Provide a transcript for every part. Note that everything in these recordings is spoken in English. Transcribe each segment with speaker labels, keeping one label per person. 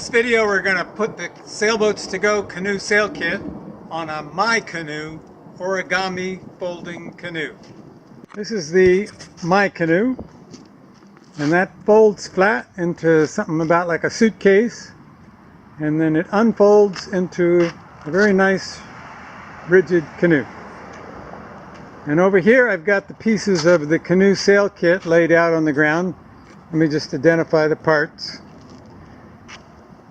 Speaker 1: this video, we're going to put the Sailboats to Go canoe sail kit on a MyCanoe origami folding canoe. This is the MyCanoe, and that folds flat into something about like a suitcase, and then it unfolds into a very nice rigid canoe. And over here I've got the pieces of the canoe sail kit laid out on the ground. Let me just identify the parts.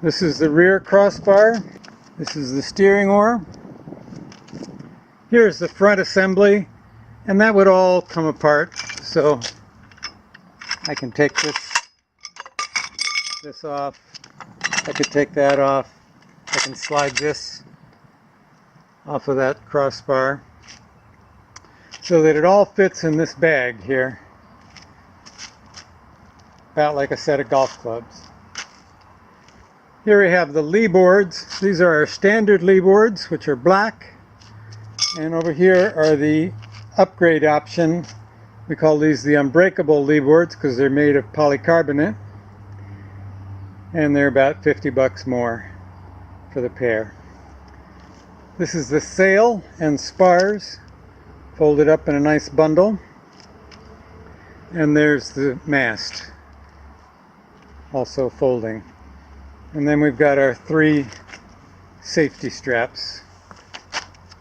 Speaker 1: This is the rear crossbar. This is the steering oar. Here's the front assembly, and that would all come apart. So I can take this off. I could take that off. I can slide this off of that crossbar so that it all fits in this bag here, about like a set of golf clubs. Here we have the lee boards. These are our standard lee boards, which are black. And over here are the upgrade option. We call these the unbreakable lee boards because they're made of polycarbonate. And they're about 50 bucks more for the pair. This is the sail and spars folded up in a nice bundle. And there's the mast, also folding. And then we've got our 3 safety straps,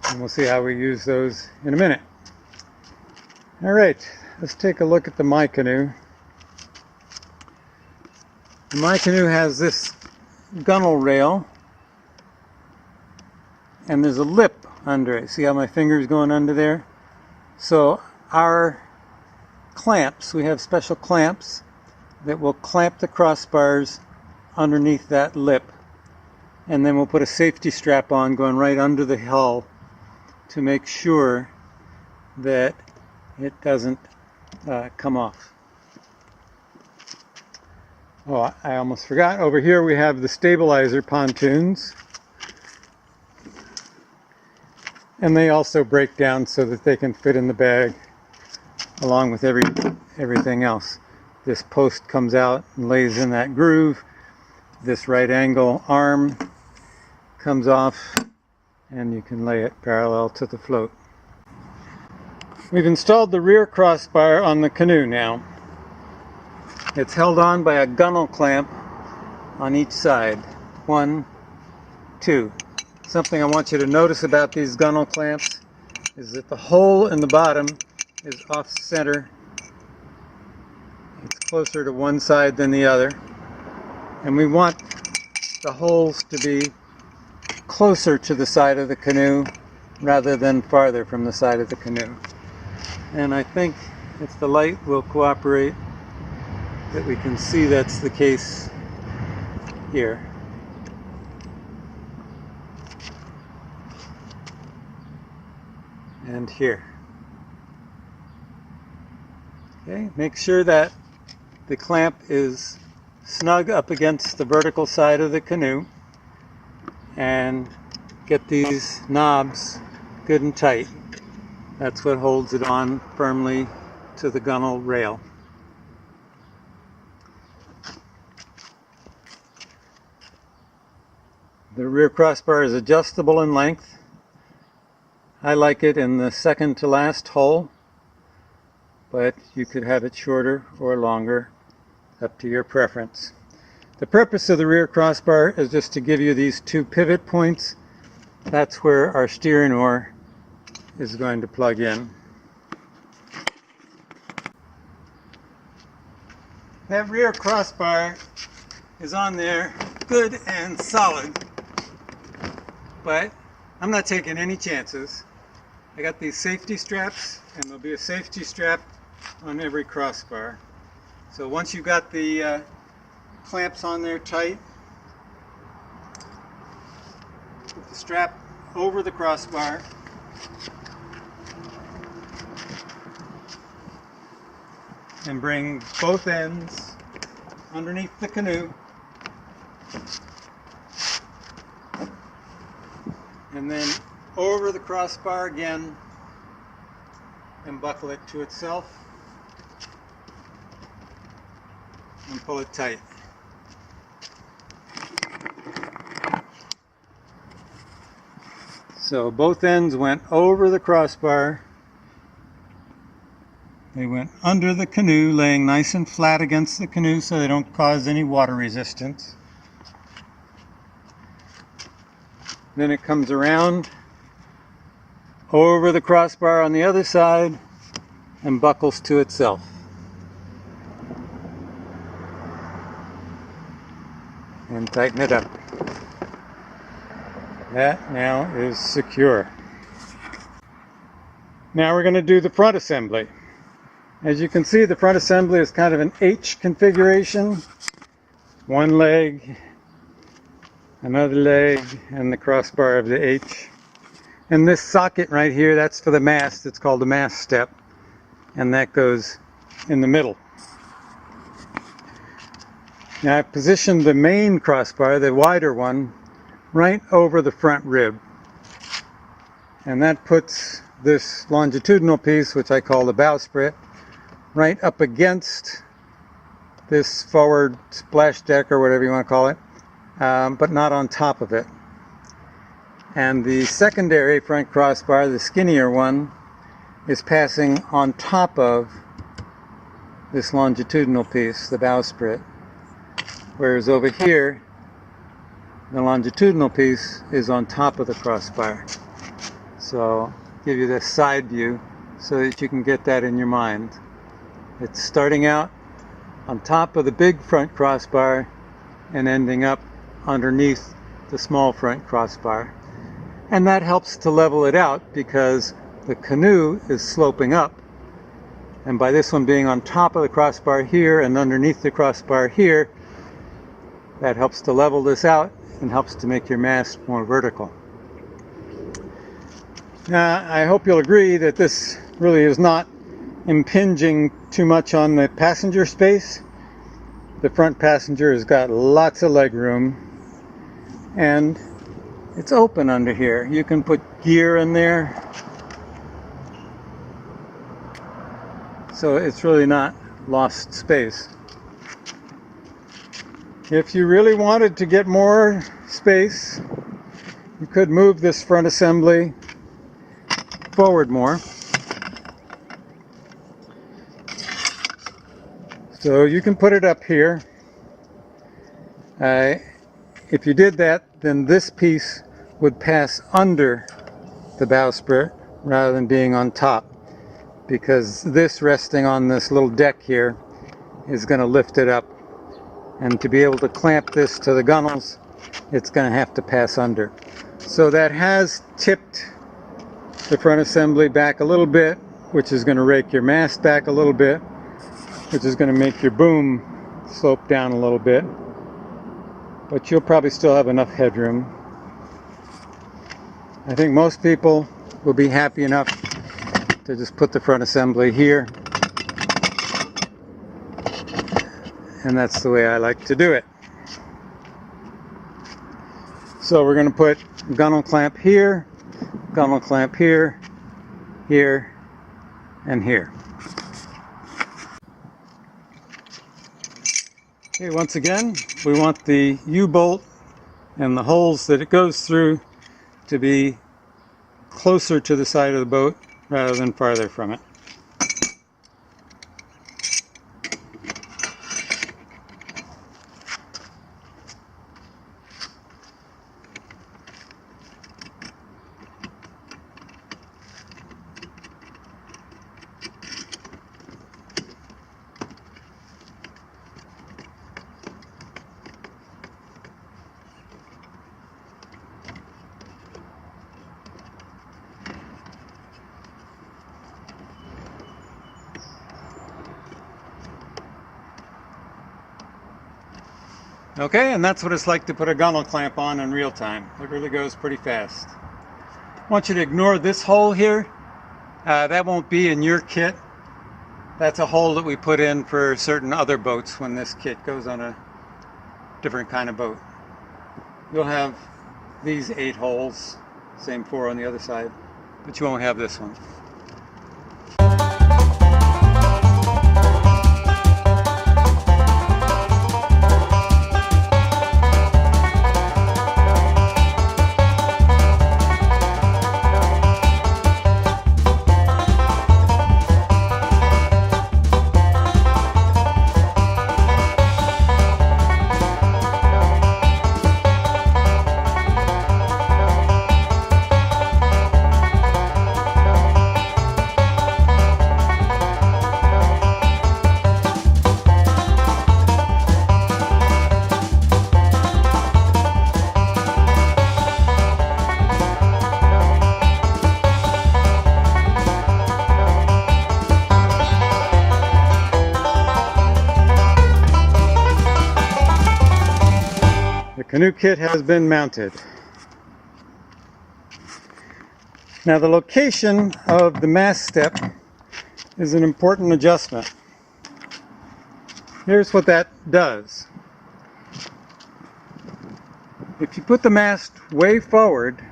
Speaker 1: and we'll see how we use those in a minute. Alright, let's take a look at the MyCanoe. The MyCanoe has this gunnel rail, and there's a lip under it. See how my finger's going under there? So our clamps, we have special clamps that will clamp the crossbars underneath that lip, and then we'll put a safety strap on going right under the hull to make sure that it doesn't come off. Oh, I almost forgot. Over here we have the stabilizer pontoons, and they also break down so that they can fit in the bag along with everything else. This post comes out and lays in that groove. This right angle arm comes off, and you can lay it parallel to the float. We've installed the rear crossbar on the canoe now. It's held on by a gunnel clamp on each side. 1, 2. Something I want you to notice about these gunnel clamps is that the hole in the bottom is off center. It's closer to one side than the other. And we want the holes to be closer to the side of the canoe rather than farther from the side of the canoe. And I think if the light will cooperate, that we can see that's the case here. And here. Okay, make sure that the clamp is snug up against the vertical side of the canoe, and get these knobs good and tight. That's what holds it on firmly to the gunnel rail. The rear crossbar is adjustable in length. I like it in the second to last hole, but you could have it shorter or longer, up to your preference. The purpose of the rear crossbar is just to give you these 2 pivot points. That's where our steering oar is going to plug in. That rear crossbar is on there good and solid, but I'm not taking any chances. I got these safety straps, and there'll be a safety strap on every crossbar. So once you've got the clamps on there tight, put the strap over the crossbar, and bring both ends underneath the canoe, and then over the crossbar again, and buckle it to itself and pull it tight. So both ends went over the crossbar. They went under the canoe, laying nice and flat against the canoe so they don't cause any water resistance. Then it comes around over the crossbar on the other side and buckles to itself. And tighten it up. That now is secure. Now we're going to do the front assembly. As you can see, the front assembly is kind of an H configuration. One leg, another leg, and the crossbar of the H. And this socket right here, that's for the mast. It's called the mast step. And that goes in the middle. Now I've positioned the main crossbar, the wider one, right over the front rib. And that puts this longitudinal piece, which I call the bowsprit, right up against this forward splash deck or whatever you want to call it, but not on top of it. And the secondary front crossbar, the skinnier one, is passing on top of this longitudinal piece, the bowsprit. Whereas over here, the longitudinal piece is on top of the crossbar. So I'll give you this side view so that you can get that in your mind. It's starting out on top of the big front crossbar and ending up underneath the small front crossbar. And that helps to level it out because the canoe is sloping up. And by this one being on top of the crossbar here and underneath the crossbar here, that helps to level this out and helps to make your mast more vertical. Now, I hope you'll agree that this really is not impinging too much on the passenger space. The front passenger has got lots of leg room and it's open under here. You can put gear in there. So it's really not lost space. If you really wanted to get more space, you could move this front assembly forward more. So you can put it up here. If you did that, then this piece would pass under the bowsprit rather than being on top, because this resting on this little deck here is going to lift it up. And to be able to clamp this to the gunnels, it's going to have to pass under. So that has tipped the front assembly back a little bit, which is going to rake your mast back a little bit, which is going to make your boom slope down a little bit. But you'll probably still have enough headroom. I think most people will be happy enough to just put the front assembly here. And that's the way I like to do it. So we're going to put gunnel clamp here, gunnel clamp here, here, and here. Okay, once again, we want the U-bolt and the holes that it goes through to be closer to the side of the boat rather than farther from it. Okay, and that's what it's like to put a gunnel clamp on in real time. It really goes pretty fast. I want you to ignore this hole here. That won't be in your kit. That's a hole that we put in for certain other boats when this kit goes on a different kind of boat. You'll have these 8 holes, same 4 on the other side, but you won't have this one. Canoe kit has been mounted. Now the location of the mast step is an important adjustment. Here's what that does. If you put the mast way forward,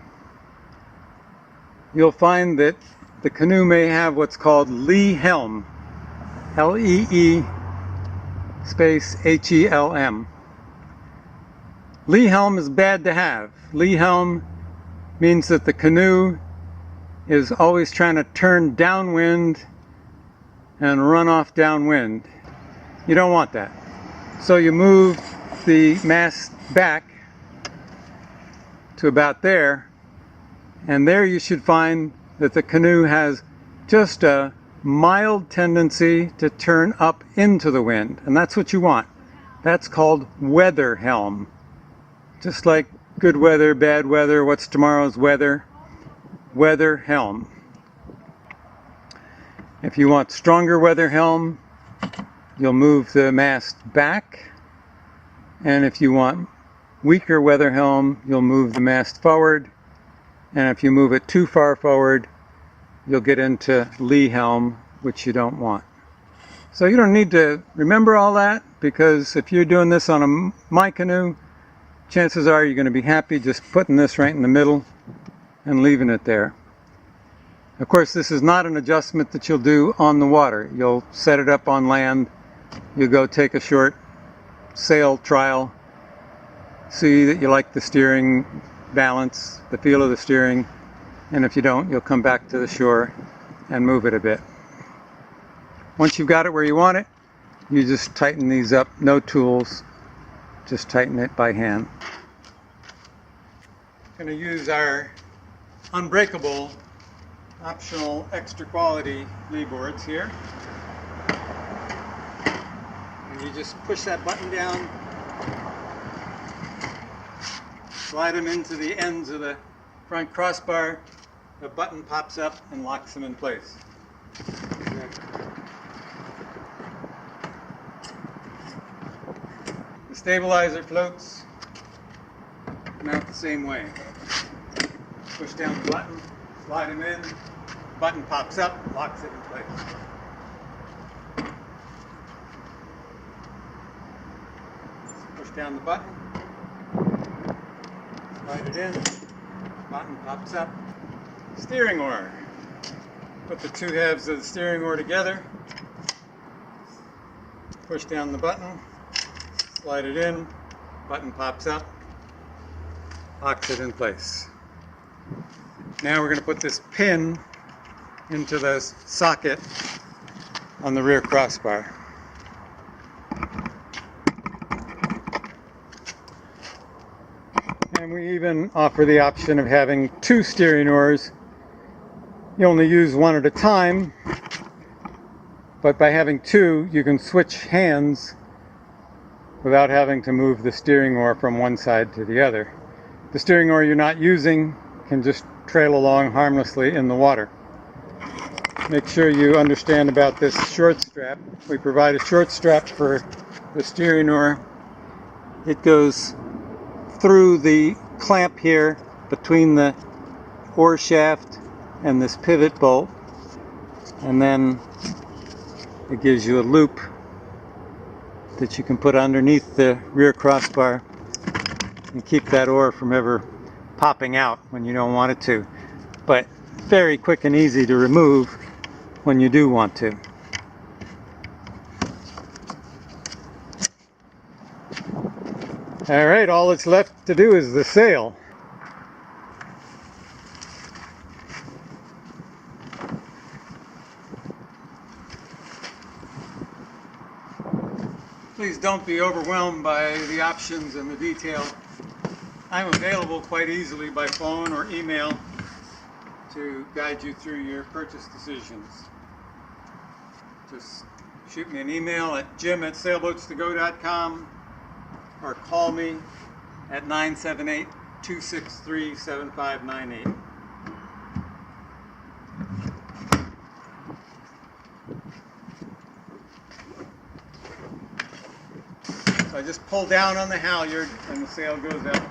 Speaker 1: you'll find that the canoe may have what's called lee helm. L-E-E space H-E-L-M. Lee helm is bad to have. Lee helm means that the canoe is always trying to turn downwind and run off downwind. You don't want that. So you move the mast back to about there, and there you should find that the canoe has just a mild tendency to turn up into the wind, and that's what you want. That's called weather helm. Just like good weather, bad weather, what's tomorrow's weather? Weather helm. If you want stronger weather helm, you'll move the mast back, and if you want weaker weather helm, you'll move the mast forward, and if you move it too far forward, you'll get into lee helm, which you don't want. So you don't need to remember all that, because if you're doing this on a MyCanoe, chances are you're going to be happy just putting this right in the middle and leaving it there. Of course, this is not an adjustment that you'll do on the water. You'll set it up on land, you'll go take a short sail trial, see that you like the steering balance, the feel of the steering, and if you don't, you'll come back to the shore and move it a bit. Once you've got it where you want it, you just tighten these up, no tools, just tighten it by hand. I'm going to use our unbreakable optional extra quality lee boards here. And you just push that button down, slide them into the ends of the front crossbar, the button pops up and locks them in place. The stabilizer floats mount the same way. Push down the button, slide them in, button pops up, locks it in place. Push down the button, slide it in, button pops up. Steering oar. Put the two halves of the steering oar together, push down the button, slide it in, button pops up, locks it in place. Now we're going to put this pin into the socket on the rear crossbar. And we even offer the option of having two steering oars. You only use one at a time, but by having two, you can switch hands without having to move the steering oar from one side to the other. The steering oar you're not using can just trail along harmlessly in the water. Make sure you understand about this short strap. We provide a short strap for the steering oar. It goes through the clamp here between the oar shaft and this pivot bolt, and then it gives you a loop that you can put underneath the rear crossbar and keep that oar from ever popping out when you don't want it to, but very quick and easy to remove when you do want to. Alright, all that's left to do is the sail. Please don't be overwhelmed by the options and the detail. I'm available quite easily by phone or email to guide you through your purchase decisions. Just shoot me an email at jim@sailboatstogo.com or call me at 978-263-7598. So I just pull down on the halyard and the sail goes up.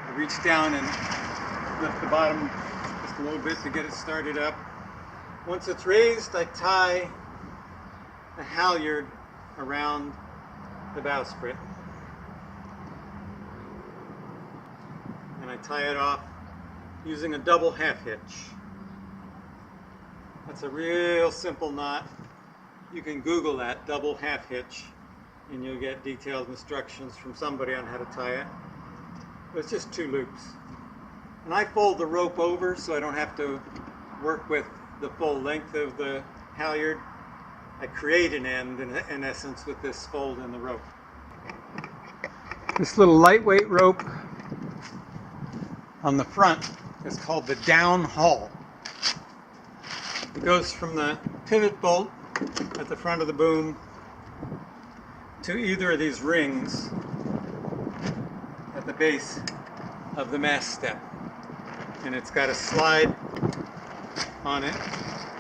Speaker 1: I reach down and lift the bottom just a little bit to get it started up. Once it's raised, I tie the halyard around the bowsprit. And I tie it off using a double half hitch. That's a real simple knot. You can Google that, double half hitch, and you'll get detailed instructions from somebody on how to tie it. But it's just 2 loops. And I fold the rope over so I don't have to work with the full length of the halyard. I create an end in essence with this fold in the rope. This little lightweight rope on the front is called the down haul. It goes from the pivot bolt at the front of the boom to either of these rings at the base of the mast step. And it's got a slide on it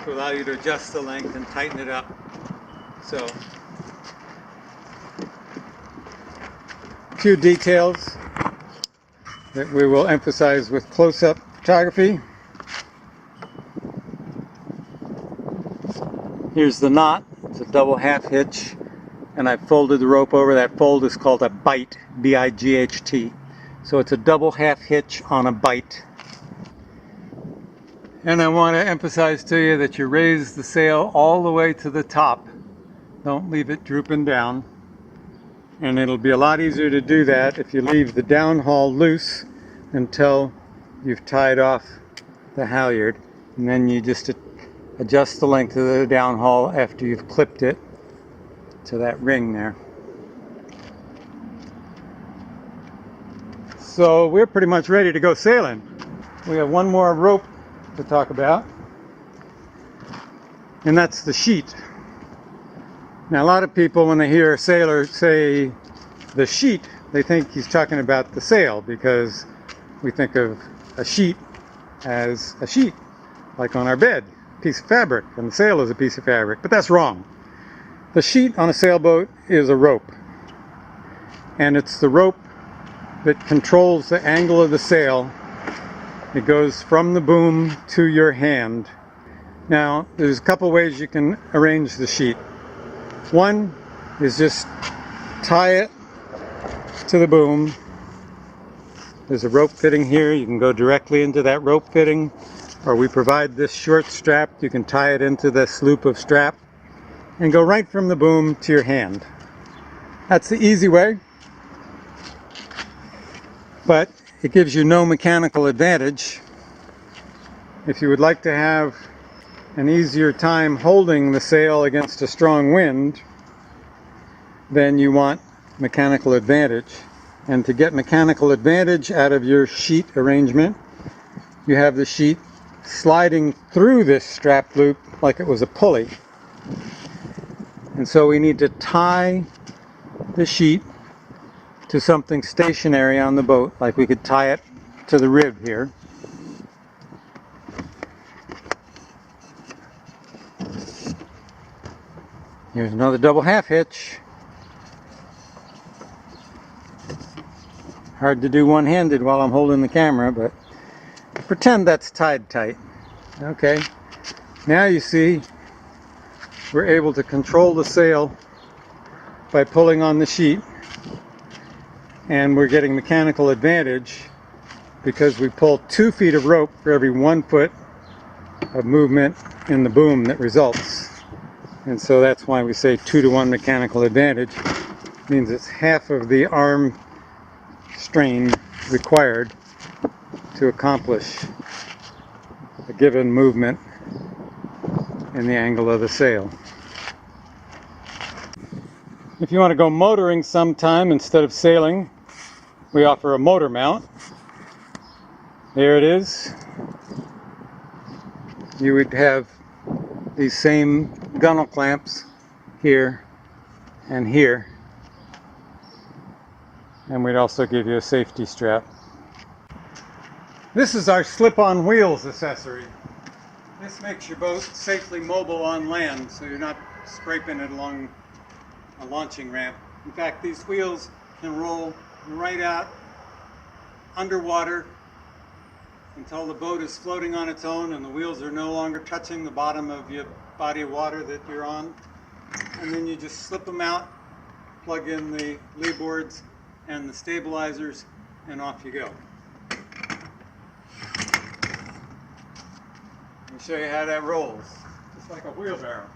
Speaker 1: to allow you to adjust the length and tighten it up. So, a few details that we will emphasize with close-up photography. Here's the knot. It's a double half hitch, and I folded the rope over. That fold is called a bight, B-I-G-H-T. So it's a double half hitch on a bight. And I want to emphasize to you that you raise the sail all the way to the top. Don't leave it drooping down. And it'll be a lot easier to do that if you leave the downhaul loose until you've tied off the halyard. And then you just adjust the length of the downhaul after you've clipped it to that ring there. So we're pretty much ready to go sailing. We have one more rope to talk about, and that's the sheet. Now a lot of people, when they hear a sailor say the sheet, they think he's talking about the sail, because we think of a sheet as a sheet, like on our bed, a piece of fabric, and the sail is a piece of fabric, but that's wrong. The sheet on a sailboat is a rope, and it's the rope that controls the angle of the sail. It goes from the boom to your hand. Now, there's a couple ways you can arrange the sheet. One is just tie it to the boom. There's a rope fitting here. You can go directly into that rope fitting, or we provide this short strap. You can tie it into this loop of strap and go right from the boom to your hand. That's the easy way, but it gives you no mechanical advantage. If you would like to have an easier time holding the sail against a strong wind, then you want mechanical advantage. And to get mechanical advantage out of your sheet arrangement, you have the sheet sliding through this strap loop like it was a pulley. And so we need to tie the sheet to something stationary on the boat, like we could tie it to the rib here. Here's another double half hitch. Hard to do one-handed while I'm holding the camera, but pretend that's tied tight. Okay, now you see we're able to control the sail by pulling on the sheet, and we're getting mechanical advantage because we pull 2 feet of rope for every 1 foot of movement in the boom that results. And so that's why we say 2-to-1 mechanical advantage. It means it's half of the arm strain required to accomplish a given movement in the angle of the sail. If you want to go motoring sometime instead of sailing, we offer a motor mount. There it is. You would have these same gunnel clamps here and here, and we'd also give you a safety strap. This is our slip-on wheels accessory. This makes your boat safely mobile on land, so you're not scraping it along a launching ramp In fact, these wheels can roll right out underwater until the boat is floating on its own and the wheels are no longer touching the bottom of your body of water that you're on. And then you just slip them out, plug in the lee boards and the stabilizers, and off you go. Let me show you how that rolls, just like a wheelbarrow.